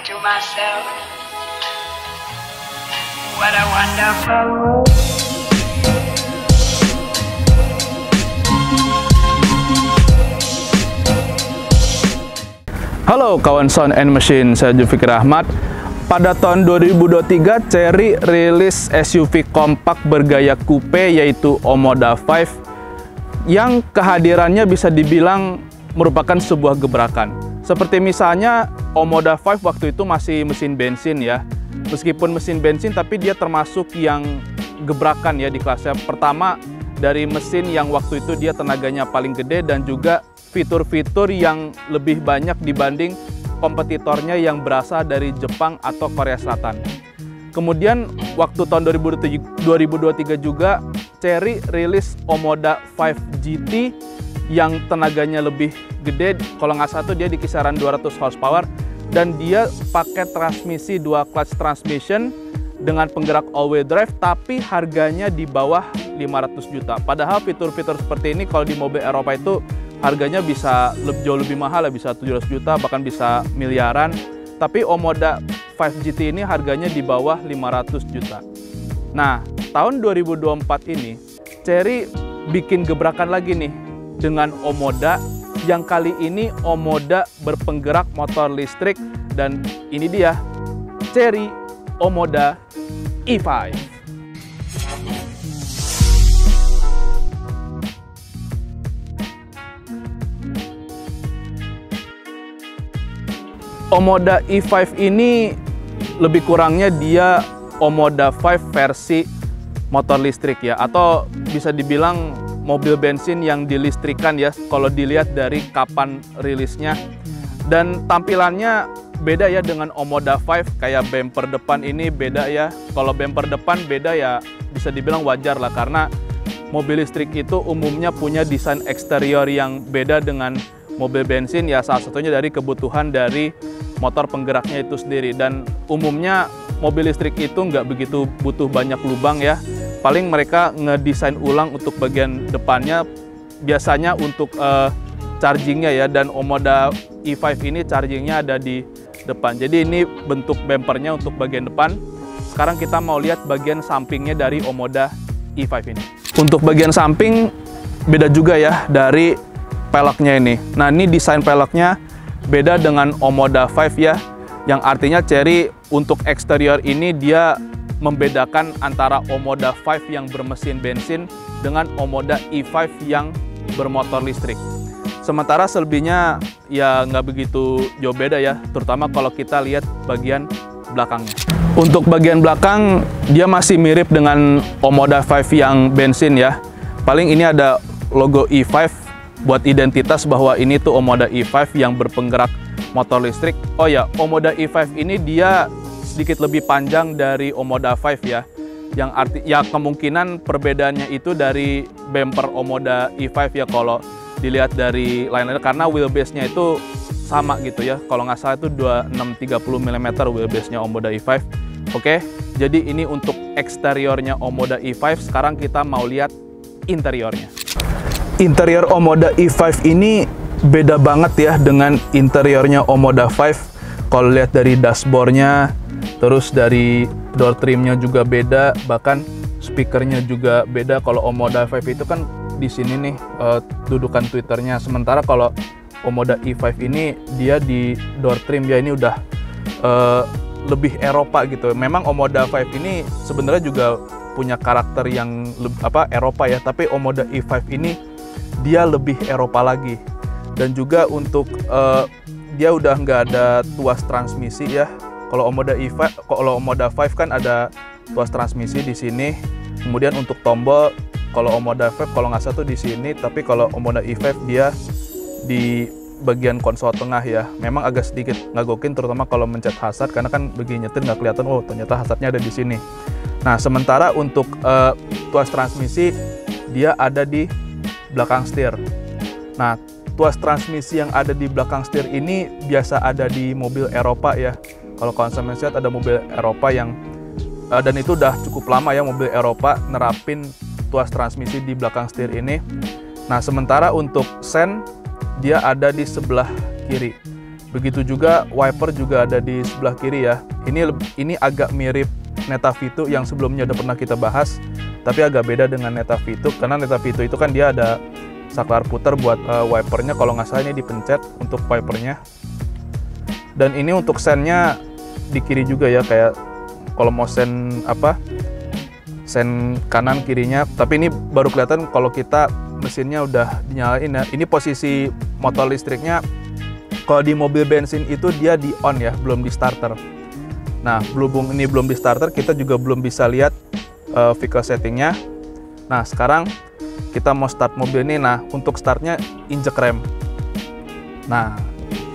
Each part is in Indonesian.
to myself, what a wonderful world. Halo kawan Sound and Machine, saya Zulfikar Ahmad. Pada tahun 2023, Chery rilis SUV kompak bergaya coupe yaitu Omoda 5 yang kehadirannya bisa dibilang merupakan sebuah gebrakan. Seperti misalnya Omoda 5 waktu itu masih mesin bensin ya. Meskipun mesin bensin tapi dia termasuk yang gebrakan ya di kelasnya. Pertama dari mesin yang waktu itu dia tenaganya paling gede dan juga fitur-fitur yang lebih banyak dibanding kompetitornya yang berasal dari Jepang atau Korea Selatan. Kemudian waktu tahun 2023 juga Chery rilis Omoda 5 GT yang tenaganya lebih gede, kalau nggak salah dia di kisaran 200 horsepower dan dia pakai transmisi dual clutch transmission dengan penggerak all-wheel drive tapi harganya di bawah 500 juta. Padahal fitur-fitur seperti ini kalau di mobil Eropa itu harganya bisa jauh lebih mahal, bisa 700 juta, bahkan bisa miliaran. Tapi Omoda 5 GT ini harganya di bawah 500 juta. Nah, tahun 2024 ini, Chery bikin gebrakan lagi nih dengan Omoda, yang kali ini Omoda berpenggerak motor listrik. Dan ini dia, Chery Omoda E5. Omoda E5 ini lebih kurangnya dia Omoda 5 versi motor listrik ya, atau bisa dibilang mobil bensin yang dilistrikan ya kalau dilihat dari kapan rilisnya. Dan tampilannya beda ya dengan Omoda 5, kayak bumper depan ini beda ya. Kalau bumper depan beda ya bisa dibilang wajar lah, karena mobil listrik itu umumnya punya desain eksterior yang beda dengan mobil bensin ya, salah satunya dari kebutuhan dari motor penggeraknya itu sendiri. Dan umumnya mobil listrik itu nggak begitu butuh banyak lubang ya, paling mereka ngedesain ulang untuk bagian depannya biasanya untuk chargingnya ya. Dan Omoda E5 ini chargingnya ada di depan, jadi ini bentuk bumpernya untuk bagian depan. Sekarang kita mau lihat bagian sampingnya dari Omoda E5 ini. Untuk bagian samping beda juga ya dari peleknya ini. Nah, ini desain peleknya beda dengan Omoda 5 ya, yang artinya Chery untuk eksterior ini dia membedakan antara Omoda 5 yang bermesin bensin dengan Omoda E5 yang bermotor listrik. Sementara selebihnya ya nggak begitu jauh beda ya, terutama kalau kita lihat bagian belakangnya. Untuk bagian belakang dia masih mirip dengan Omoda 5 yang bensin ya. Paling ini ada logo E5 buat identitas bahwa ini tuh Omoda E5 yang berpenggerak motor listrik. Oh ya, Omoda E5 ini dia sedikit lebih panjang dari Omoda 5 ya. Yang arti ya kemungkinan perbedaannya itu dari bumper Omoda E5 ya kalau dilihat dari lain-lain, karena wheelbase-nya itu sama gitu ya. Kalau nggak salah itu 2630 mm wheelbase-nya Omoda E5. Oke, jadi ini untuk eksteriornya Omoda E5. Sekarang kita mau lihat interiornya. Interior Omoda E5 ini beda banget ya dengan interiornya Omoda 5. Kalau lihat dari dashboardnya, terus dari door trimnya juga beda, bahkan speakernya juga beda. Kalau Omoda 5 itu kan di sini nih dudukan tweeternya, sementara kalau Omoda E5 ini dia di door trim ya, ini udah lebih Eropa gitu. Memang Omoda 5 ini sebenarnya juga punya karakter yang Eropa ya, tapi Omoda E5 ini dia lebih Eropa lagi. Dan juga untuk dia udah nggak ada tuas transmisi ya. Kalau Omoda E5, kalau Omoda 5 kan ada tuas transmisi di sini. Kemudian untuk tombol, kalau Omoda 5 kalau nggak salah tuh di sini, tapi kalau Omoda E5 dia di bagian konsol tengah ya. Memang agak sedikit ngagokin, terutama kalau mencet hazard, karena kan begini nyetir nggak kelihatan, oh ternyata hazardnya ada di sini. Nah, sementara untuk tuas transmisi dia ada di belakang setir. Nah, tuas transmisi yang ada di belakang setir ini biasa ada di mobil Eropa ya. Kalau konsumen lihat ada mobil Eropa yang dan itu udah cukup lama ya mobil Eropa nerapin tuas transmisi di belakang setir ini. Nah, sementara untuk sen dia ada di sebelah kiri. Begitu juga wiper juga ada di sebelah kiri ya. Ini agak mirip Neta-V2 yang sebelumnya udah pernah kita bahas, tapi agak beda dengan Neta-V2 karena Neta-V2 itu kan dia ada saklar putar buat wipernya, kalau nggak salah ini dipencet untuk wipernya. Dan ini untuk sennya di kiri juga ya, kayak kalau mau sen sen kanan kirinya, tapi ini baru kelihatan kalau kita mesinnya udah dinyalain ya. Ini posisi motor listriknya. Kalau di mobil bensin itu dia di on ya, belum di starter. Nah, berhubung ini belum di starter, kita juga belum bisa lihat vehicle settingnya. Nah, sekarang kita mau start mobil ini. Nah, untuk startnya injek rem. Nah,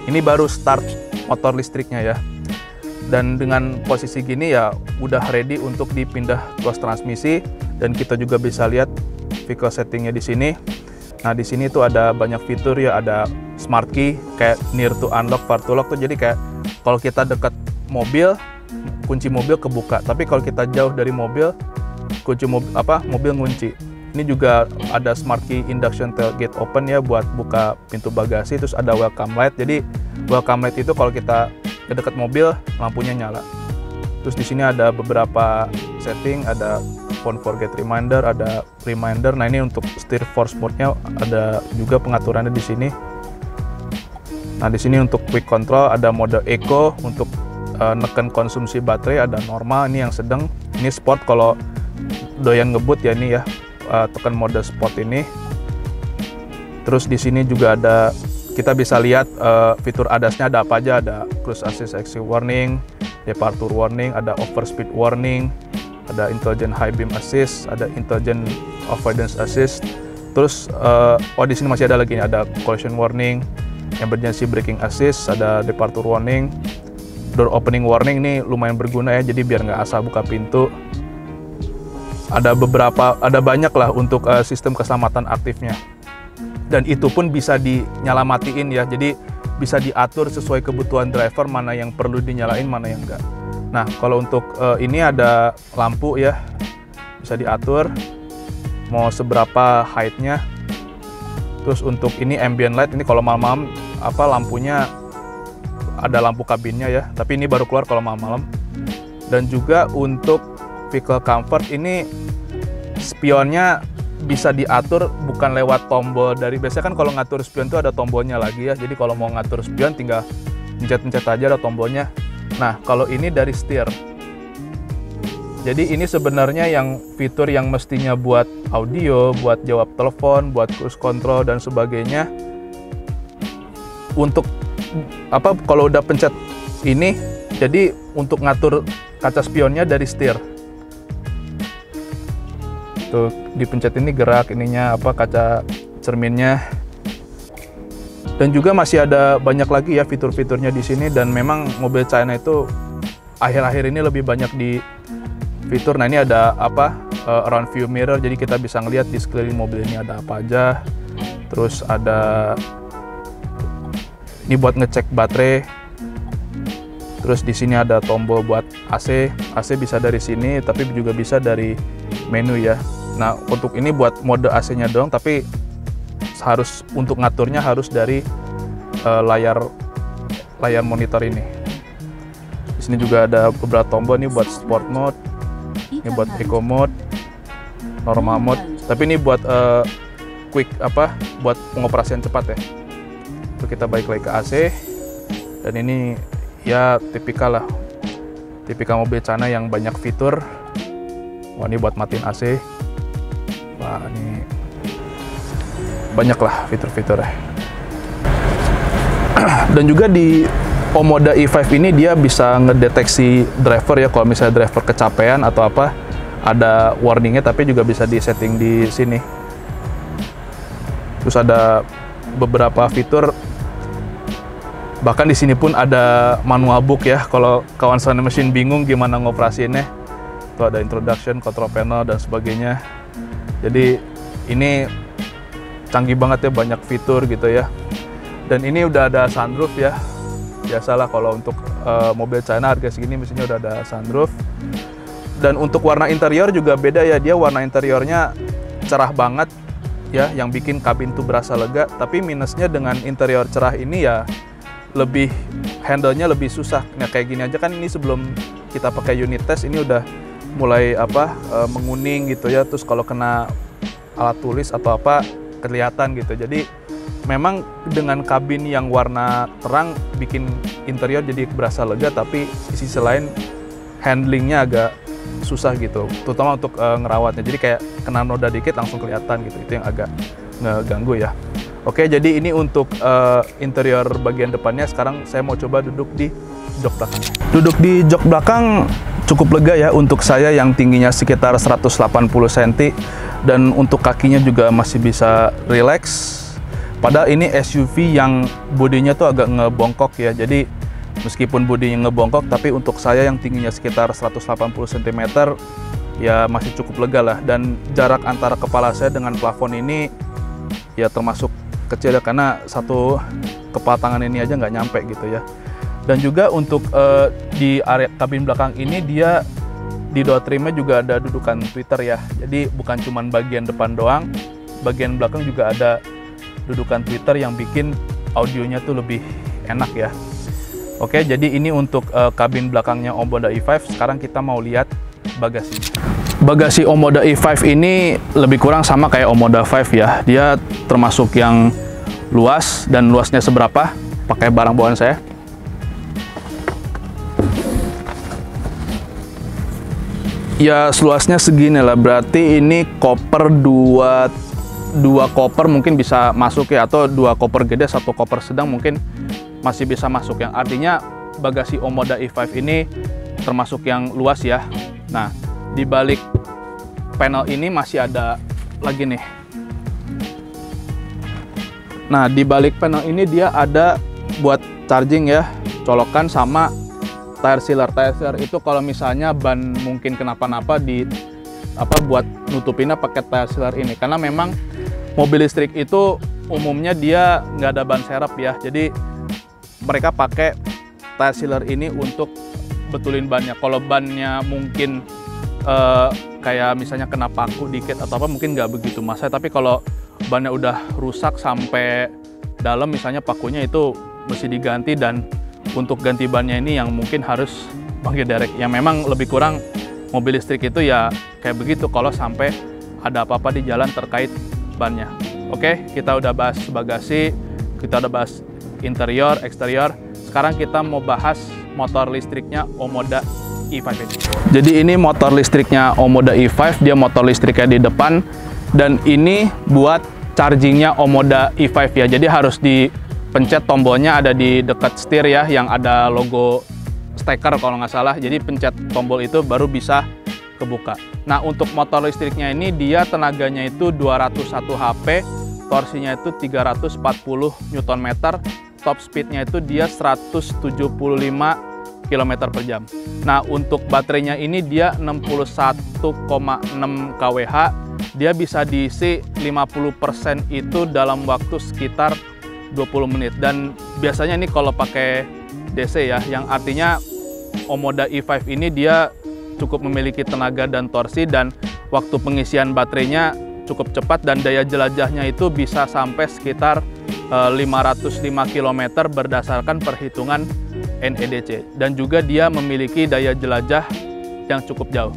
ini baru start motor listriknya ya. Dan dengan posisi gini ya udah ready untuk dipindah tuas transmisi, dan kita juga bisa lihat vehicle settingnya di sini. Nah, di sini tuh ada banyak fitur ya, ada smart key kayak near to unlock, far to lock tuh, jadi kayak kalau kita dekat mobil, kunci mobil kebuka, tapi kalau kita jauh dari mobil, kunci mobil ngunci. Ini juga ada smart key induction tailgate open ya buat buka pintu bagasi, terus ada welcome light. Jadi welcome light itu kalau kita dekat mobil lampunya nyala. Terus di sini ada beberapa setting, ada phone forget reminder, ada reminder. Nah, ini untuk steer force mode-nya ada juga pengaturannya di sini. Nah, di sini untuk quick control ada mode eco untuk neken konsumsi baterai, ada normal, ini yang sedang, ini sport kalau doyan ngebut ya, ini ya tekan mode sport ini. Terus di sini juga ada, kita bisa lihat fitur ADAS-nya ada apa aja, ada cruise assist exit warning, departure warning, ada overspeed warning, ada intelligent high beam assist, ada intelligent avoidance assist. Terus di sini masih ada lagi nih, ada collision warning, emergency braking assist, ada departure warning, door opening warning. Ini lumayan berguna ya, jadi biar nggak asal buka pintu. Ada banyak lah untuk sistem keselamatan aktifnya. Dan itu pun bisa dinyalamatiin ya, jadi bisa diatur sesuai kebutuhan driver, mana yang perlu dinyalain, mana yang enggak. Nah, kalau untuk ini ada lampu ya, bisa diatur mau seberapa height-nya. Terus untuk ini ambient light, ini kalau malam-malam lampunya ada lampu kabinnya ya, tapi ini baru keluar kalau malam-malam. Dan juga untuk vehicle comfort, ini spionnya bisa diatur bukan lewat tombol dari, biasanya kan kalau ngatur spion itu ada tombolnya lagi ya, jadi kalau mau ngatur spion tinggal pencet-pencet aja ada tombolnya. Nah, kalau ini dari steer. Jadi ini sebenarnya yang fitur yang mestinya buat audio, buat jawab telepon, buat cruise control dan sebagainya. Untuk kalau udah pencet ini, jadi untuk ngatur kaca spionnya dari steer. Tuh dipencet ini gerak ininya kaca cerminnya. Dan juga masih ada banyak lagi ya fitur-fiturnya di sini, dan memang mobil China itu akhir-akhir ini lebih banyak di fitur. Nah, ini ada around view mirror, jadi kita bisa ngelihat di sekeliling mobil ini ada apa aja. Terus ada ini buat ngecek baterai. Terus di sini ada tombol buat AC. AC bisa dari sini, tapi juga bisa dari menu ya. Nah, untuk ini buat mode AC-nya doang, tapi untuk ngaturnya harus dari layar monitor ini. Di sini juga ada beberapa tombol nih buat sport mode, ini buat eco mode, normal mode. Tapi ini buat quick buat pengoperasian cepat ya. Itu kita balik lagi ke AC. Dan ini ya tipikal mobil China yang banyak fitur. Wah, ini buat matiin AC. Wah, ini banyak lah fitur-fiturnya. Dan juga di Omoda E5 ini dia bisa ngedeteksi driver ya, kalau misalnya driver kecapean atau ada warningnya, tapi juga bisa di setting di sini. Terus ada beberapa fitur, bahkan di sini pun ada manual book ya, kalau kawan Sony Machine bingung gimana ngoperasiinnya. Tuh ada introduction, control panel dan sebagainya. Jadi ini canggih banget ya, banyak fitur gitu ya. Dan ini udah ada sunroof ya. Biasalah kalau untuk mobil China harga segini mestinya udah ada sunroof. Dan untuk warna interior juga beda ya, dia warna interiornya cerah banget ya, yang bikin kabin tuh berasa lega. Tapi minusnya dengan interior cerah ini ya, lebih handle-nya lebih susah. Nah kayak gini aja kan, ini sebelum kita pakai unit test ini udah mulai menguning gitu ya, terus kalau kena alat tulis atau apa kelihatan gitu. Jadi memang dengan kabin yang warna terang bikin interior jadi berasa lega, tapi di sisi lain handlingnya agak susah gitu, terutama untuk ngerawatnya. Jadi kayak kena noda dikit langsung kelihatan gitu, itu yang agak ngeganggu ya. Oke, jadi ini untuk interior bagian depannya. Sekarang saya mau coba duduk di jok belakang. Duduk di jok belakang cukup lega ya untuk saya yang tingginya sekitar 180 cm, dan untuk kakinya juga masih bisa relax. Padahal ini SUV yang bodinya tuh agak ngebongkok ya. Jadi meskipun bodinya ngebongkok, tapi untuk saya yang tingginya sekitar 180 cm ya masih cukup lega lah. Dan jarak antara kepala saya dengan plafon ini ya termasuk kecil ya, karena satu kepala tangan ini aja nggak nyampe gitu ya. Dan juga untuk di area kabin belakang ini dia di door trimnya juga ada dudukan tweeter ya. Jadi bukan cuman bagian depan doang, bagian belakang juga ada dudukan tweeter yang bikin audionya tuh lebih enak ya. Oke, jadi ini untuk kabin belakangnya Omoda E5. Sekarang kita mau lihat bagasinya. Bagasi Omoda E5 ini lebih kurang sama kayak Omoda 5 ya. Dia termasuk yang luas, dan luasnya seberapa? Pakai barang bawaan saya. Ya seluasnya segini lah, berarti ini koper dua koper mungkin bisa masuk ya, atau 2 koper gede, 1 koper sedang mungkin masih bisa masuk. Yang artinya bagasi Omoda E5 ini termasuk yang luas ya. Nah, di balik panel ini masih ada lagi nih. Nah, di balik panel ini dia ada buat charging ya, colokan sama tire sealer. Tire sealer itu kalau misalnya ban mungkin kenapa-napa buat nutupinnya pakai tire sealer ini. Karena memang mobil listrik itu umumnya dia nggak ada ban serep ya. Jadi mereka pakai tire sealer ini untuk betulin bannya. Kalau bannya mungkin kayak misalnya kena paku dikit atau apa, mungkin nggak begitu masalah. Tapi kalau bannya udah rusak sampai dalam, misalnya pakunya itu mesti diganti, dan untuk ganti bannya ini yang mungkin harus panggil derek. Yang memang lebih kurang mobil listrik itu ya kayak begitu kalau sampai ada apa-apa di jalan terkait bannya. Oke, kita udah bahas bagasi, kita udah bahas interior, eksterior. Sekarang kita mau bahas motor listriknya Omoda E5 ini. Jadi ini motor listriknya Omoda E5, dia motor listriknya di depan, dan ini buat chargingnya Omoda E5 ya. Jadi harus dipencet tombolnya, ada di dekat setir ya, yang ada logo steker kalau nggak salah. Jadi pencet tombol itu baru bisa kebuka. Nah, untuk motor listriknya ini dia tenaganya itu 201 HP, torsinya itu 340 Nm, top speednya itu dia 175 km per jam. Nah, untuk baterainya ini dia 61,6 kWh. Dia bisa diisi 50% itu dalam waktu sekitar 20 menit. Dan biasanya ini kalau pakai DC ya, yang artinya Omoda E5 ini dia cukup memiliki tenaga dan torsi, dan waktu pengisian baterainya cukup cepat, dan daya jelajahnya itu bisa sampai sekitar 505 km berdasarkan perhitungan NEDC, dan juga dia memiliki daya jelajah yang cukup jauh.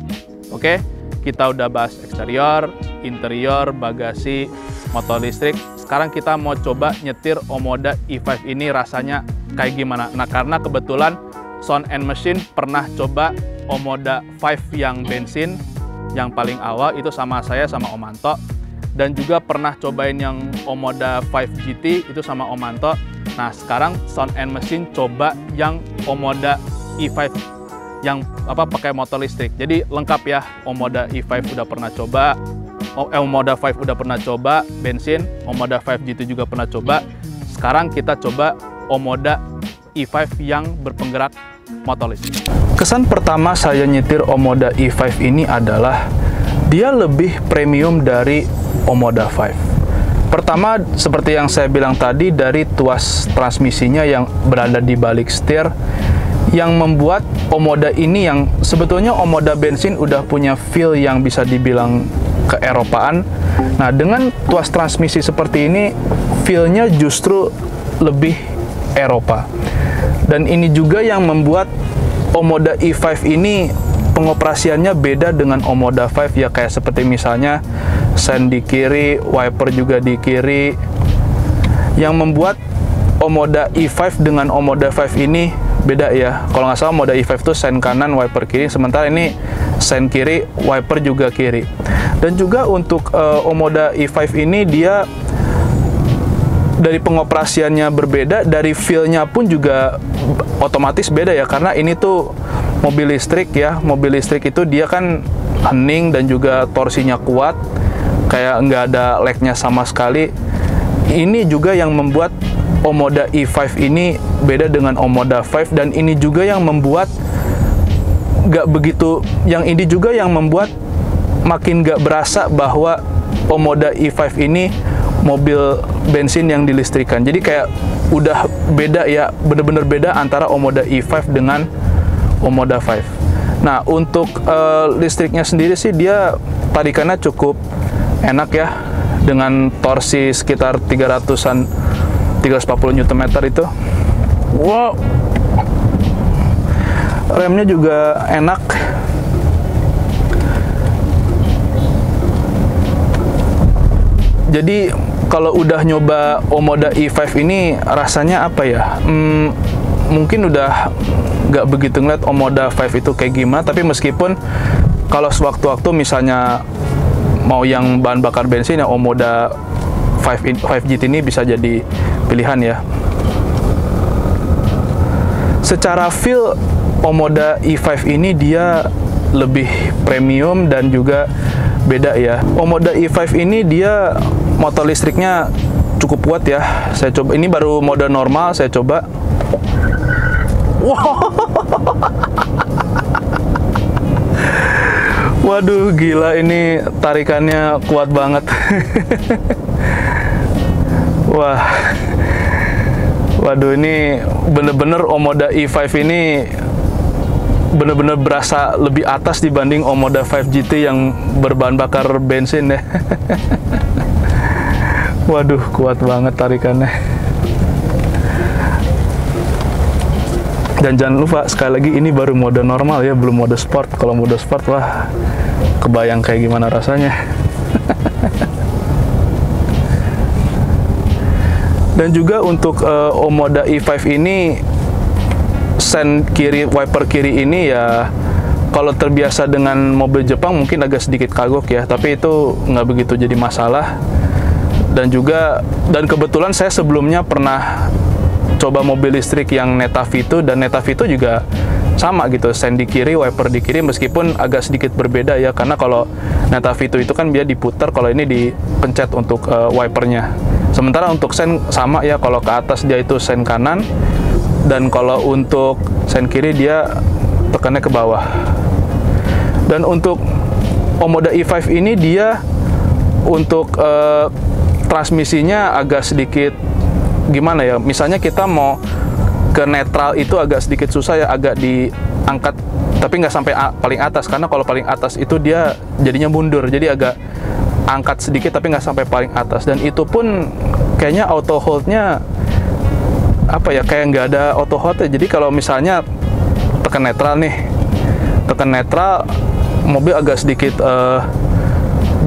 Oke, kita udah bahas eksterior, interior, bagasi, motor listrik. Sekarang kita mau coba nyetir Omoda E5 ini rasanya kayak gimana. Nah, karena kebetulan Sound and Machine pernah coba Omoda 5 yang bensin yang paling awal itu sama saya sama Om Anto, dan juga pernah cobain yang Omoda 5 GT itu sama Om Anto. Nah, sekarang Sound and Machine coba yang Omoda E5 yang pakai motor listrik. Jadi lengkap ya. Omoda E5 udah pernah coba, Omoda 5 udah pernah coba bensin, Omoda 5 GT juga pernah coba. Sekarang kita coba Omoda E5 yang berpenggerak motor listrik. Kesan pertama saya nyetir Omoda E5 ini adalah dia lebih premium dari Omoda 5. Pertama, seperti yang saya bilang tadi, dari tuas transmisinya yang berada di balik setir, yang membuat Omoda ini, yang sebetulnya Omoda bensin udah punya feel yang bisa dibilang ke-Eropaan. Nah, dengan tuas transmisi seperti ini, feel-nya justru lebih Eropa. Dan ini juga yang membuat Omoda E5 ini pengoperasiannya beda dengan Omoda 5 ya, kayak seperti misalnya sen di kiri, wiper juga di kiri. Yang membuat Omoda E5 dengan Omoda 5 ini beda ya. Kalau nggak salah Omoda E5 tuh sen kanan, wiper kiri, sementara ini sen kiri, wiper juga kiri. Dan juga untuk Omoda E5 ini dia dari pengoperasiannya berbeda, dari feel-nya pun juga otomatis beda ya, karena ini tuh mobil listrik ya. Mobil listrik itu dia kan hening dan juga torsinya kuat, kayak nggak ada lag-nya sama sekali. Ini juga yang membuat Omoda E5 ini beda dengan Omoda 5, dan ini juga yang membuat ini juga yang membuat makin nggak berasa bahwa Omoda E5 ini mobil bensin yang dilistrikan. Jadi kayak udah beda ya, bener-bener beda antara Omoda E5 dengan Omoda 5. Nah, untuk listriknya sendiri sih dia tarikannya cukup enak ya, dengan torsi sekitar 340 Nm itu. Wow. Remnya juga enak. Jadi kalau udah nyoba Omoda E5 ini rasanya apa ya? Mungkin udah nggak begitu ngeliat Omoda 5 itu kayak gimana, tapi meskipun kalau sewaktu-waktu misalnya mau yang bahan bakar bensin ya, Omoda 5 GT ini bisa jadi pilihan ya. Secara feel Omoda E5 ini dia lebih premium dan juga beda ya. Omoda E5 ini dia motor listriknya cukup kuat ya. Saya coba, ini baru mode normal, saya coba. Wow. Waduh, gila, ini tarikannya kuat banget. Wah. Waduh, ini bener-bener Omoda E5 ini bener-bener berasa lebih atas dibanding Omoda 5 GT yang berbahan bakar bensin ya. Waduh, kuat banget tarikannya. Dan jangan lupa, sekali lagi ini baru mode normal ya, belum mode sport. Kalau mode sport, wah, kebayang kayak gimana rasanya. Dan juga untuk Omoda E5 ini, sen kiri, wiper kiri ini ya, kalau terbiasa dengan mobil Jepang mungkin agak sedikit kagok ya, tapi itu nggak begitu jadi masalah. Dan kebetulan saya sebelumnya pernah coba mobil listrik yang Neta Vito, dan Neta Vito juga sama gitu, sen di kiri, wiper di kiri, meskipun agak sedikit berbeda ya, karena kalau Neta Vito itu kan dia diputar, kalau ini dipencet untuk wipernya. Sementara untuk sen sama ya, kalau ke atas dia itu sen kanan, dan kalau untuk sen kiri dia tekannya ke bawah. Dan untuk Omoda E5 ini dia untuk transmisinya agak sedikit gimana ya, misalnya kita mau ke netral itu agak sedikit susah ya, agak diangkat tapi nggak sampai paling atas, karena kalau paling atas itu dia jadinya mundur, jadi agak angkat sedikit tapi nggak sampai paling atas. Dan itu pun kayaknya auto hold-nya apa ya, kayak nggak ada auto hold ya. Jadi kalau misalnya tekan netral nih, mobil agak sedikit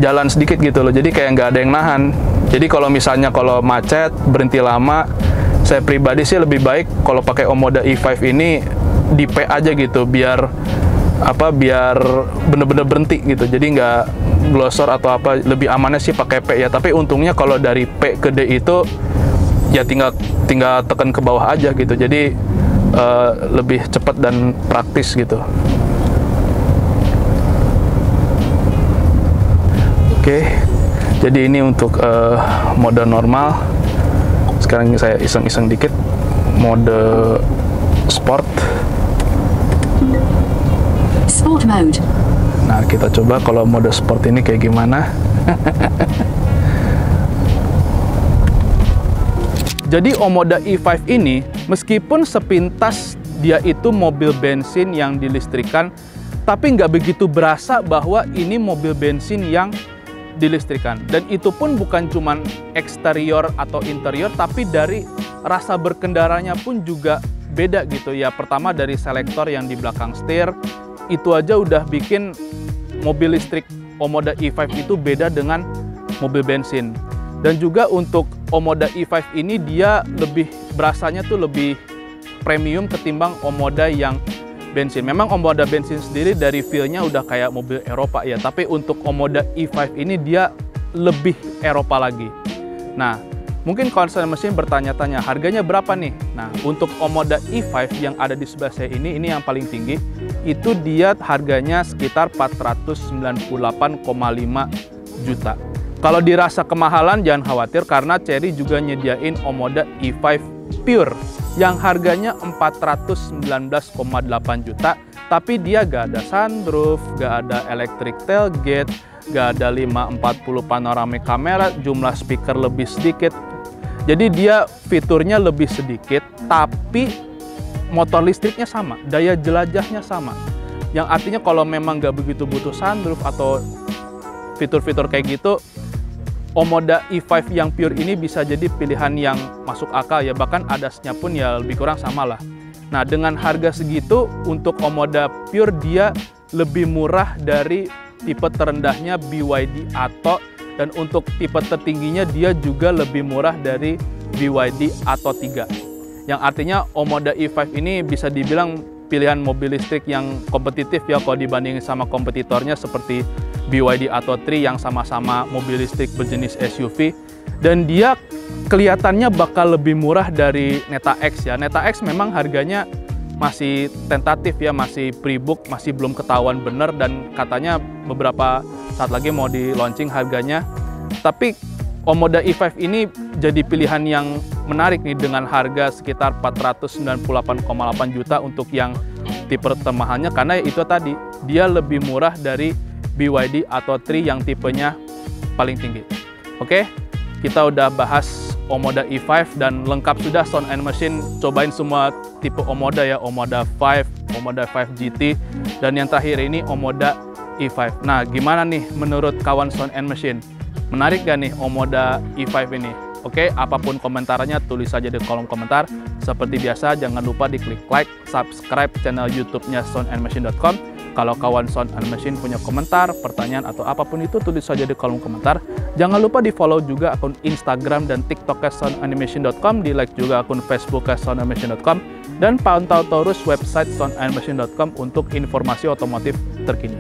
jalan sedikit gitu loh, jadi kayak nggak ada yang nahan. Jadi kalau misalnya kalau macet, berhenti lama, saya pribadi sih lebih baik kalau pakai Omoda E5 ini di P aja gitu, biar bener-bener berhenti gitu, jadi nggak glosor atau apa. Lebih amannya sih pakai P ya, tapi untungnya kalau dari P ke D itu ya tinggal tekan ke bawah aja gitu, jadi lebih cepat dan praktis gitu. Oke, jadi ini untuk mode normal. Sekarang saya iseng-iseng dikit mode sport. Sport mode. Nah, kita coba kalau mode sport ini kayak gimana. Jadi Omoda E5 ini meskipun sepintas dia itu mobil bensin yang dilistrikan, tapi nggak begitu berasa bahwa ini mobil bensin yang dilistrikan. Dan itu pun bukan cuman eksterior atau interior, tapi dari rasa berkendaranya pun juga beda gitu ya. Pertama dari selektor yang di belakang setir, itu aja udah bikin mobil listrik Omoda E5 itu beda dengan mobil bensin. Dan juga untuk Omoda E5 ini dia lebih berasanya tuh lebih premium ketimbang Omoda yang bensin. Memang Omoda bensin sendiri dari feel-nya udah kayak mobil Eropa ya, tapi untuk Omoda E5 ini dia lebih Eropa lagi. Nah, mungkin konsumen mesin bertanya-tanya, harganya berapa nih? Nah, untuk Omoda E5 yang ada di sebelah saya ini yang paling tinggi, itu dia harganya sekitar 498,5 juta. Kalau dirasa kemahalan, jangan khawatir karena Chery juga nyediain Omoda E5 Pure yang harganya 419,8 juta, tapi dia gak ada sunroof, gak ada electric tailgate, gak ada 540 panoramic kamera, jumlah speaker lebih sedikit. Jadi dia fiturnya lebih sedikit, tapi motor listriknya sama, daya jelajahnya sama. Yang artinya kalau memang gak begitu butuh sunroof atau fitur-fitur kayak gitu, Omoda E5 yang Pure ini bisa jadi pilihan yang masuk akal ya, bahkan ADAS-nya pun ya lebih kurang sama lah. Nah, dengan harga segitu untuk Omoda Pure dia lebih murah dari tipe terendahnya BYD Atto, dan untuk tipe tertingginya dia juga lebih murah dari BYD Atto 3. Yang artinya Omoda E5 ini bisa dibilang pilihan mobil listrik yang kompetitif ya kalau dibandingin sama kompetitornya seperti BYD Atto 3 yang sama-sama mobil listrik berjenis SUV, dan dia kelihatannya bakal lebih murah dari Neta X ya. Neta X memang harganya masih tentatif ya, masih pre-book, masih belum ketahuan bener, dan katanya beberapa saat lagi mau di launching harganya. Tapi Omoda E5 ini jadi pilihan yang menarik nih dengan harga sekitar 498,8 juta untuk yang tipe termahalnya, karena itu tadi dia lebih murah dari BYD Atto 3 yang tipenya paling tinggi. Oke, kita udah bahas Omoda E5 dan lengkap sudah Sound and Machine cobain semua tipe Omoda ya, Omoda 5, Omoda 5 GT, dan yang terakhir ini Omoda E5. Nah, gimana nih menurut kawan Sound and Machine? Menarik gak nih Omoda E5 ini? Oke, apapun komentarnya tulis saja di kolom komentar. Seperti biasa, jangan lupa diklik like, subscribe channel YouTube-nya soundandmachine.com. Kalau kawan Sound and Machine punya komentar, pertanyaan, atau apapun itu, tulis saja di kolom komentar. Jangan lupa di-follow juga akun Instagram dan TikTok soundandmachine.com, di-like juga akun Facebook soundandmachine.com, dan pantau terus website soundandmachine.com untuk informasi otomotif terkini.